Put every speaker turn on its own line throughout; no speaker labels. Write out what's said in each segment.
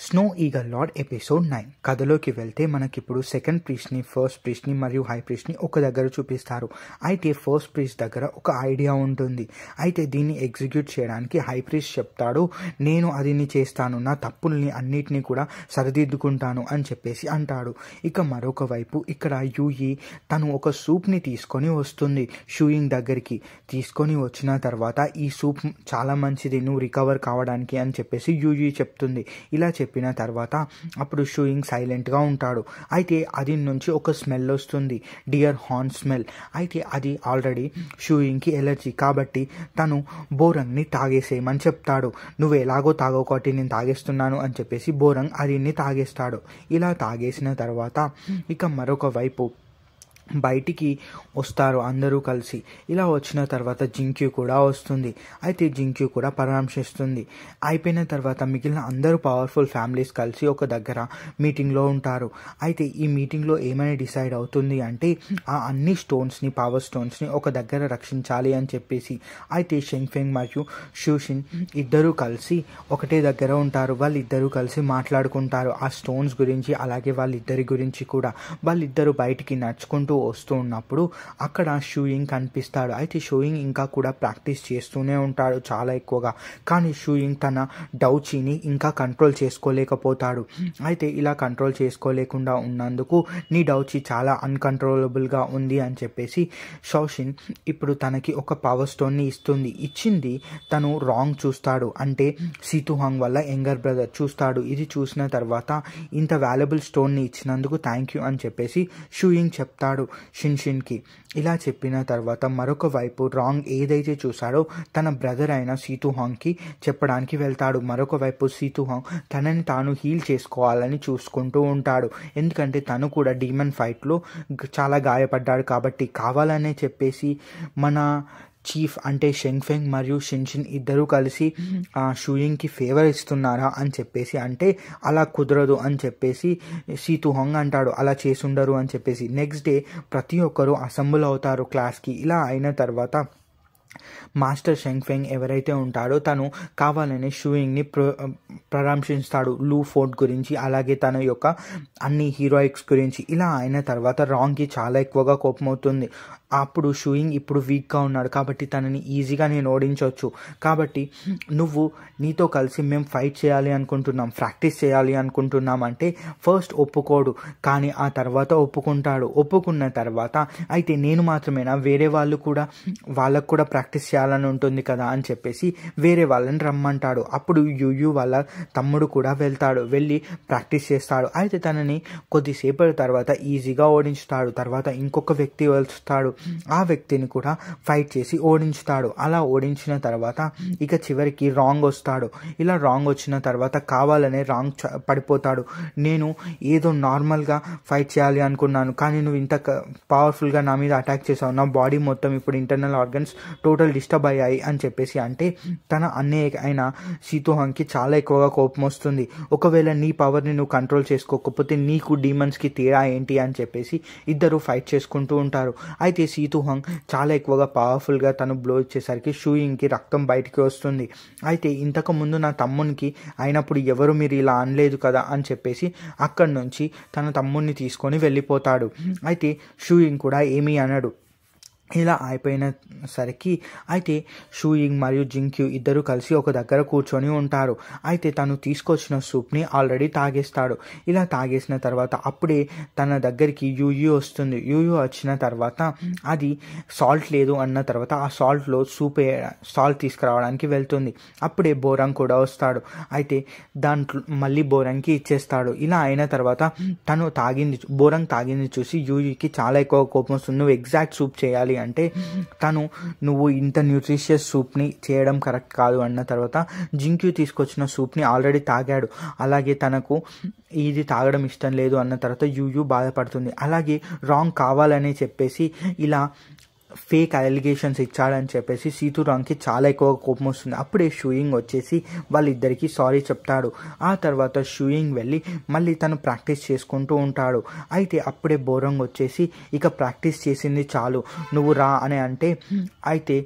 Snow eagle lord episode 9 కథలోకి వెళ్తే మనకిప్పుడు సెకండ్ ప్రీస్ట్ని, ఫస్ట్ ప్రీస్ట్ని మరియు హై ప్రీస్ట్ని ఒక దగ్గర చూపిస్తారు. అయితే ఫస్ట్ ప్రీస్ట్ దగ్గర ఒక ఐడియా ఉంటుంది. అయితే దీన్ని ఎగ్జిక్యూట్ చేయడానికి హై ప్రీస్ట్ చెప్తాడు, నేను అదిని చేస్తాను, నా తప్పుల్ని అన్నిటినీ కూడా సరిదిద్దుకుంటాను అని చెప్పేసి అంటాడు. ఇక మరొక వైపు ఇక్కడ యూయి తను ఒక సూప్ని తీసుకొని వస్తుంది షూయింగ్ దగ్గరికి. తీసుకొని వచ్చిన తర్వాత ఈ సూప్ చాలా మంచిది నువ్వు రికవర్ కావడానికి అని చెప్పేసి యూయి చెప్తుంది. ఇలా చెప్పిన తర్వాత అప్పుడు షూయింగ్ సైలెంట్గా ఉంటాడు. అయితే అది నుంచి ఒక స్మెల్ వస్తుంది, డియర్ హార్న్ స్మెల్. అయితే అది ఆల్రెడీ షూయింగ్కి ఎలర్జీ కాబట్టి తను బోరంగ్ని తాగేసేయమని చెప్తాడు. నువ్వు ఎలాగో తాగో కాబట్టి నేను తాగేస్తున్నాను అని చెప్పేసి బోరంగ్ అదిని తాగేస్తాడు. ఇలా తాగేసిన తర్వాత ఇక మరొక వైపు బయటికి వస్తారు అందరూ కలిసి. ఇలా వచ్చిన తర్వాత జింక్యూ కూడా వస్తుంది. అయితే జింక్యూ కూడా పరామర్శిస్తుంది. అయిపోయిన తర్వాత మిగిలిన అందరూ పవర్ఫుల్ ఫ్యామిలీస్ కలిసి ఒక దగ్గర మీటింగ్లో ఉంటారు. అయితే ఈ మీటింగ్లో ఏమైనా డిసైడ్ అవుతుంది అంటే ఆ అన్ని స్టోన్స్ని, పవర్ స్టోన్స్ని ఒక దగ్గర రక్షించాలి అని చెప్పేసి. అయితే షెంగ్ఫెంగ్ మరియు షూషిన్ ఇద్దరూ కలిసి ఒకటే దగ్గర ఉంటారు. వాళ్ళిద్దరూ కలిసి మాట్లాడుకుంటారు ఆ స్టోన్స్ గురించి, అలాగే వాళ్ళిద్దరి గురించి కూడా. వాళ్ళిద్దరూ బయటికి నడుచుకుంటూ వస్తూ ఉన్నప్పుడు అక్కడ షూయింగ్ కనిపిస్తాడు. అయితే షూయింగ్ ఇంకా కూడా ప్రాక్టీస్ చేస్తూనే ఉంటాడు చాలా ఎక్కువగా. కానీ షూయింగ్ తన డౌచీని ఇంకా కంట్రోల్ చేసుకోలేకపోతాడు. అయితే ఇలా కంట్రోల్ చేసుకోలేకుండా ఉన్నందుకు నీ డౌచీ చాలా అన్కంట్రోలబుల్గా ఉంది అని చెప్పేసి షౌషిన్ ఇప్పుడు తనకి ఒక పవర్ స్టోన్ని ఇస్తుంది. ఇచ్చింది తను రాంగ్ చూస్తాడు, అంటే సీతుహాంగ్ వల్ల యంగర్ బ్రదర్ చూస్తాడు. ఇది చూసిన తర్వాత ఇంత వాల్యుబుల్ స్టోన్ని ఇచ్చినందుకు థ్యాంక్ యూ అని చెప్పేసి షూయింగ్ చెప్తాడు షిన్షిన్కి. ఇలా చెప్పిన తర్వాత మరొక వైపు రాంగ్ ఏదైతే చూశాడో తన బ్రదర్ అయిన సీతుహాంగ్కి చెప్పడానికి వెళ్తాడు. మరొక వైపు సీతుహాంగ్ తనని తాను హీల్ చేసుకోవాలని చూసుకుంటూ ఉంటాడు. ఎందుకంటే తను కూడా డీమన్ ఫైట్లో చాలా గాయపడ్డాడు కాబట్టి. కావాలనే చెప్పేసి మన చీఫ్ అంటే షెంగ్ఫెంగ్ మరియు షిన్షిన్ ఇద్దరూ కలిసి షూయింగ్కి ఫేవర్ ఇస్తున్నారా అని చెప్పేసి అంటే అలా కుదరదు అని చెప్పేసి సీతుహాంగ్ అంటాడు, అలా చేసుండరు అని చెప్పేసి. నెక్స్ట్ డే ప్రతి ఒక్కరూ అసెంబుల్ అవుతారు క్లాస్కి. ఇలా అయిన తర్వాత మాస్టర్ షెంగ్ఫెంగ్ ఎవరైతే ఉంటాడో తను కావాలని షూయింగ్ని పరామర్శిస్తాడు లూ ఫోర్ట్ గురించి, అలాగే తన యొక్క అన్ని హీరోయిక్స్ గురించి. ఇలా అయిన తర్వాత రాంగ్కి చాలా ఎక్కువగా కోపం అవుతుంది. అప్పుడు షూయింగ్ ఇప్పుడు వీక్గా ఉన్నాడు కాబట్టి తనని ఈజీగా నేను ఓడించవచ్చు, కాబట్టి నువ్వు నీతో కలిసి మేము ఫైట్ చేయాలి అనుకుంటున్నాం, ప్రాక్టీస్ చేయాలి అనుకుంటున్నాం అంటే ఫస్ట్ ఒప్పుకోడు, కానీ ఆ తర్వాత ఒప్పుకుంటాడు. ఒప్పుకున్న తర్వాత అయితే నేను మాత్రమేనా, వేరే వాళ్ళు కూడా, వాళ్ళకు కూడా ప్రాక్టీస్ చేయాలని ఉంటుంది కదా అని చెప్పేసి వేరే వాళ్ళని రమ్మంటాడు. అప్పుడు యూయూ వాళ్ళ తమ్ముడు కూడా వెళ్తాడు, వెళ్ళి ప్రాక్టీస్ చేస్తాడు. అయితే తనని కొద్దిసేపటి తర్వాత ఈజీగా ఓడించుతాడు. తర్వాత ఇంకొక వ్యక్తి వస్తాడు, ఆ వ్యక్తిని కూడా ఫైట్ చేసి ఓడించుతాడు. అలా ఓడించిన తర్వాత ఇక చివరికి రాంగ్ వస్తాడు. ఇలా రాంగ్ వచ్చిన తర్వాత కావాలనే రాంగ్ పడిపోతాడు. నేను ఏదో నార్మల్గా ఫైట్ చేయాలి అనుకున్నాను, కానీ నువ్వు ఇంత పవర్ఫుల్గా నా మీద అటాక్ చేసావు, నా బాడీ మొత్తం ఇప్పుడు ఇంటర్నల్ ఆర్గన్స్ టోటల్ డిస్టర్బ్ అయ్యాయి అని చెప్పేసి అంటే తన అన్నయ్య అయిన సీతుహాంగ్కి చాలా ఎక్కువగా కోపం వస్తుంది. ఒకవేళ నీ పవర్ని నువ్వు కంట్రోల్ చేసుకోకపోతే నీకు డీమన్స్కి తేడా ఏంటి అని చెప్పేసి ఇద్దరు ఫైట్ చేసుకుంటూ ఉంటారు. అయితే సీతుహాంగ్ చాలా ఎక్కువగా పవర్ఫుల్గా తను బ్లో ఇచ్చేసరికి షూయింగ్కి రక్తం బయటికి వస్తుంది. అయితే ఇంతకుముందు నా తమ్మునికి అయినప్పుడు ఎవరు మీరు ఇలా అనలేదు కదా అని చెప్పేసి అక్కడి నుంచి తన తమ్ముడిని తీసుకొని వెళ్ళిపోతాడు. అయితే షూయింగ్ కూడా ఏమీ అనడు. ఇలా అయిపోయిన సరికి అయితే షూయింగ్ మరియు జింక్యూ ఇద్దరు కలిసి ఒక దగ్గర కూర్చొని ఉంటారు. అయితే తను తీసుకొచ్చిన సూప్ని ఆల్రెడీ తాగేస్తాడు. ఇలా తాగేసిన తర్వాత అప్పుడే తన దగ్గరికి యూయూ వస్తుంది. యూయూ వచ్చిన తర్వాత అది సాల్ట్ లేదు అన్న తర్వాత ఆ సాల్ట్లో సాల్ట్ తీసుకురావడానికి వెళ్తుంది. అప్పుడే బోరంగ్ కూడా వస్తాడు. అయితే దాంట్లో మళ్ళీ బోరంగ్కి ఇచ్చేస్తాడు. ఇలా అయిన తర్వాత తను బోరంగ్ తాగింది చూసి యూయూకి చాలా ఎక్కువ కోపం వస్తుంది. నువ్వు ఎగ్జాక్ట్ సూప్ చేయాలి అంటే నువ్వు ఇంత న్యూట్రిషియస్ సూప్ని చేయడం కరెక్ట్ కాదు అన్న తర్వాత జింక్యూ తీసుకొచ్చిన సూప్ని ఆల్రెడీ తాగాడు, అలాగే తనకు ఇది తాగడం ఇష్టం లేదు అన్న తర్వాత యూయూ బాధపడుతుంది. అలాగే రాంగ్ కావాలని చెప్పేసి ఇలా ఫేక్ అలిగేషన్స్ ఇచ్చాడని చెప్పేసి సీతురాంగ్కి చాలా ఎక్కువ కోపం వస్తుంది. అప్పుడే షూయింగ్ వచ్చేసి వాళ్ళిద్దరికీ సారీ చెప్తాడు. ఆ తర్వాత షూయింగ్ వెళ్ళి మళ్ళీ తను ప్రాక్టీస్ చేసుకుంటూ ఉంటాడు. అయితే అప్పుడే బోరంగ్ వచ్చేసి ఇక ప్రాక్టీస్ చేసింది చాలు, నువ్వు రా అని అంటే అయితే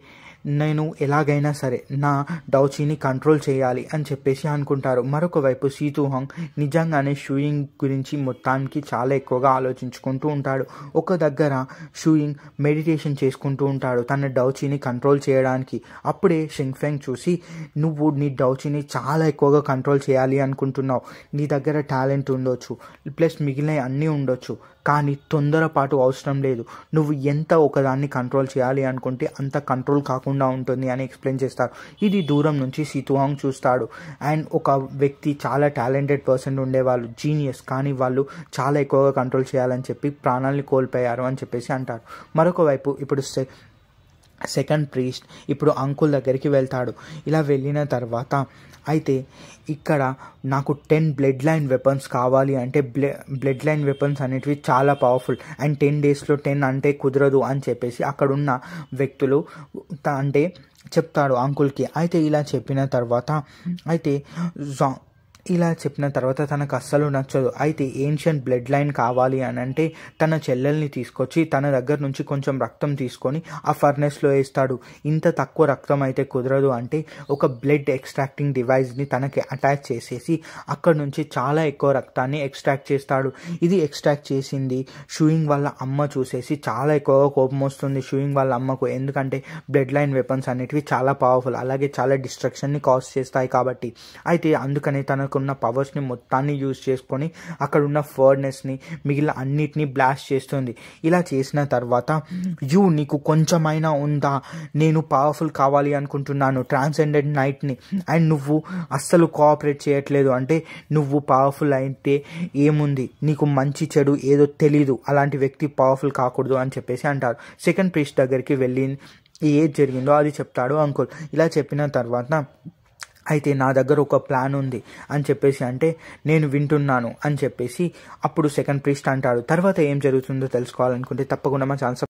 నేను ఎలాగైనా సరే నా డౌచీని కంట్రోల్ చేయాలి అని చెప్పేసి అనుకుంటారు. మరొక వైపు సీతుహాంగ్ నిజంగానే షూయింగ్ గురించి మొత్తానికి చాలా ఎక్కువగా ఆలోచించుకుంటూ ఉంటాడు. ఒక దగ్గర షూయింగ్ మెడిటేషన్ చేసుకుంటూ ఉంటాడు తన డౌచీని కంట్రోల్ చేయడానికి. అప్పుడే షింగ్ఫెంగ్ చూసి, నువ్వు నీ డౌచీని చాలా ఎక్కువగా కంట్రోల్ చేయాలి అనుకుంటున్నావు, నీ దగ్గర టాలెంట్ ఉండొచ్చు, ప్లస్ మిగిలిన అన్నీ ఉండొచ్చు, కానీ తొందరపాటు అవసరం లేదు, నువ్వు ఎంత ఒకదాన్ని కంట్రోల్ చేయాలి అనుకుంటే అంత కంట్రోల్ కాకుండా ఉంటుంది అని ఎక్స్ప్లెయిన్ చేస్తారు. ఇది దూరం నుంచి సీతుహాంగ్ చూస్తాడు. అండ్ ఒక వ్యక్తి చాలా టాలెంటెడ్ పర్సన్ ఉండేవాళ్ళు, జీనియస్, కానీ వాళ్ళు చాలా ఎక్కువగా కంట్రోల్ చేయాలని చెప్పి ప్రాణాలని కోల్పోయారు అని చెప్పేసి అంటారు. మరొక వైపు ఇప్పుడు సెకండ్ ప్రీస్ట్ ఇప్పుడు అంకుల్ దగ్గరికి వెళ్తాడు. ఇలా వెళ్ళిన తర్వాత అయితే ఇక్కడ నాకు 10 బ్లడ్ లైన్ వెపన్స్ కావాలి అంటే బ్లడ్ లైన్ వెపన్స్ అనేటివి చాలా పవర్ఫుల్ అండ్ 10 డేస్లో 10 అంటే కుదరదు అని చెప్పేసి అక్కడున్న వ్యక్తులు అంటే చెప్తాడు అంకుల్కి. అయితే ఇలా చెప్పిన తర్వాత తనకు అస్సలు నచ్చదు. అయితే ఏన్షియంట్ బ్లడ్ లైన్ కావాలి అని అంటే తన చెల్లెల్ని తీసుకొచ్చి తన దగ్గర నుంచి కొంచెం రక్తం తీసుకొని ఆ ఫర్నెస్లో వేస్తాడు. ఇంత తక్కువ రక్తం అయితే కుదరదు అంటే ఒక బ్లడ్ ఎక్స్ట్రాక్టింగ్ డివైస్ని తనకి అటాచ్ చేసేసి అక్కడ నుంచి చాలా ఎక్కువ రక్తాన్ని ఎక్స్ట్రాక్ట్ చేస్తాడు. ఇది ఎక్స్ట్రాక్ట్ చేసింది షూయింగ్ వాళ్ళ అమ్మ చూసేసి చాలా ఎక్కువగా కోపం వస్తుంది షూయింగ్ వాళ్ళ అమ్మకు. ఎందుకంటే బ్లడ్ లైన్ వెపన్స్ అనేటివి చాలా పవర్ఫుల్, అలాగే చాలా డిస్ట్రక్షన్ని కాజ్ చేస్తాయి కాబట్టి. అయితే అందుకని తనకున్న పవర్స్ని మొత్తాన్ని యూజ్ చేసుకొని అక్కడున్న ఫర్నెస్ని మిగిలిన అన్నిటినీ బ్లాస్ట్ చేస్తుంది. ఇలా చేసిన తర్వాత, నీకు కొంచెమైనా ఉందా, నేను పవర్ఫుల్ కావాలి అనుకుంటున్నాను ట్రాన్సెండెంట్ నైట్ని, అండ్ నువ్వు అస్సలు కోఆపరేట్ చేయట్లేదు, అంటే నువ్వు పవర్ఫుల్ అయితే ఏముంది, నీకు మంచి చెడు ఏదో తెలీదు, అలాంటి వ్యక్తి పవర్ఫుల్ కాకూడదు అని చెప్పేసి అంటారు. సెకండ్ ప్రీస్ట్ దగ్గరికి వెళ్ళి ఏది జరిగిందో అది చెప్తాడు అంకుల్. ఇలా చెప్పిన తర్వాత అయితే నా దగ్గర ఒక ప్లాన్ ఉంది అని చెప్పేసి అంటే నేను వింటున్నాను అని చెప్పేసి అప్పుడు సెకండ్ ప్రీస్ట్ అంటాడు. తర్వాత ఏం జరుగుతుందో తెలుసుకోవాలనుకుంటే తప్పకుండా మా ఛానల్